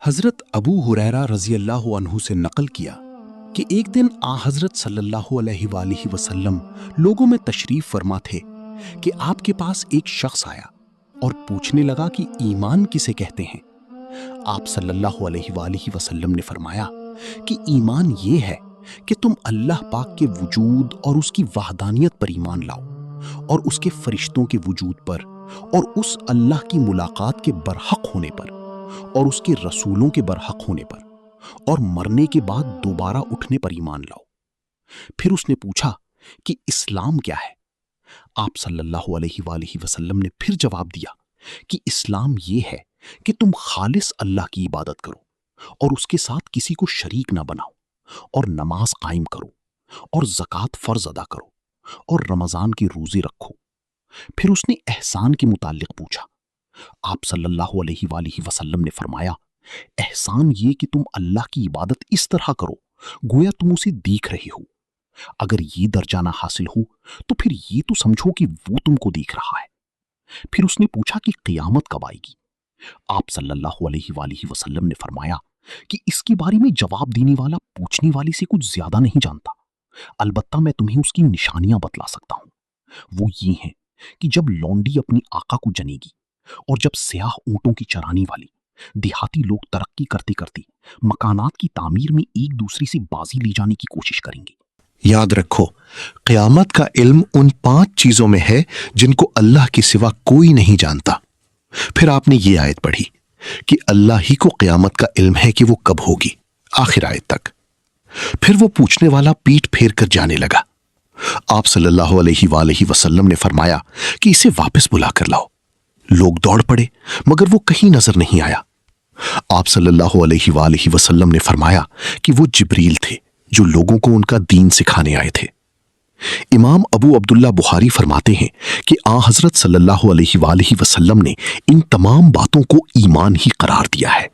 حضرت ابو ہریرہ رضی اللہ عنہ سے نقل کیا کہ ایک دن حضرت صلی اللہ علیہ وآلہ وسلم لوگوں میں تشریف فرما تھے کہ آپ کے پاس ایک شخص آیا اور پوچھنے لگا کہ ایمان کسے کہتے ہیں۔ آپ صلی اللہ علیہ وآلہ وسلم نے فرمایا کہ ایمان یہ ہے کہ تم اللہ پاک کے وجود اور اس کی وحدانیت پر ایمان لاؤ، اور اس کے فرشتوں کے وجود پر، اور اس اللہ کی ملاقات کے برحق ہونے پر، اور اس کے رسولوں کے برحق ہونے پر، اور مرنے کے بعد دوبارہ اٹھنے پر ایمان لاؤ۔ پھر اس نے پوچھا کہ اسلام کیا ہے؟ آپ صلی اللہ علیہ وآلہ وسلم نے پھر جواب دیا کہ اسلام یہ ہے کہ تم خالص اللہ کی عبادت کرو اور اس کے ساتھ کسی کو شریک نہ بناؤ، اور نماز قائم کرو، اور زکوٰۃ فرض ادا کرو، اور رمضان کی روزے رکھو۔ پھر اس نے احسان کے متعلق پوچھا۔ آپ صلی اللہ علیہ وآلہ وسلم نے فرمایا، احسان یہ کہ تم اللہ کی عبادت اس طرح کرو گویا تم اسے دیکھ رہے ہو۔ اگر یہ درجہ نہ حاصل ہو تو پھر یہ تو سمجھو کہ وہ تم کو دیکھ رہا ہے۔ پھر اس نے پوچھا کہ قیامت کب آئے گی؟ آپ صلی اللہ علیہ وآلہ وسلم نے فرمایا کہ اس کے بارے میں جواب دینے والا پوچھنے والے سے کچھ زیادہ نہیں جانتا، البتہ میں تمہیں اس کی نشانیاں بتلا سکتا ہوں۔ وہ یہ ہیں کہ جب لونڈی اپنی آقا کو جنے گی، اور جب سیاہ اونٹوں کی چرانی والی دیہاتی لوگ ترقی کرتے کرتے مکانات کی تعمیر میں ایک دوسرے سے بازی لے جانے کی کوشش کریں گے۔ یاد رکھو، قیامت کا علم ان 5 چیزوں میں ہے جن کو اللہ کے سوا کوئی نہیں جانتا۔ پھر آپ نے یہ آیت پڑھی کہ اللہ ہی کو قیامت کا علم ہے کہ وہ کب ہوگی، آخر آیت تک۔ پھر وہ پوچھنے والا پیٹھ پھیر کر جانے لگا۔ آپ صلی اللہ علیہ وآلہ وسلم نے فرمایا کہ اسے واپس بلا کر لاؤ۔ لوگ دوڑ پڑے مگر وہ کہیں نظر نہیں آیا۔ آپ صلی اللہ علیہ وآلہ وسلم نے فرمایا کہ وہ جبریل تھے جو لوگوں کو ان کا دین سکھانے آئے تھے۔ امام ابو عبداللہ بخاری فرماتے ہیں کہ حضرت صلی اللہ علیہ وآلہ وسلم نے ان تمام باتوں کو ایمان ہی قرار دیا ہے۔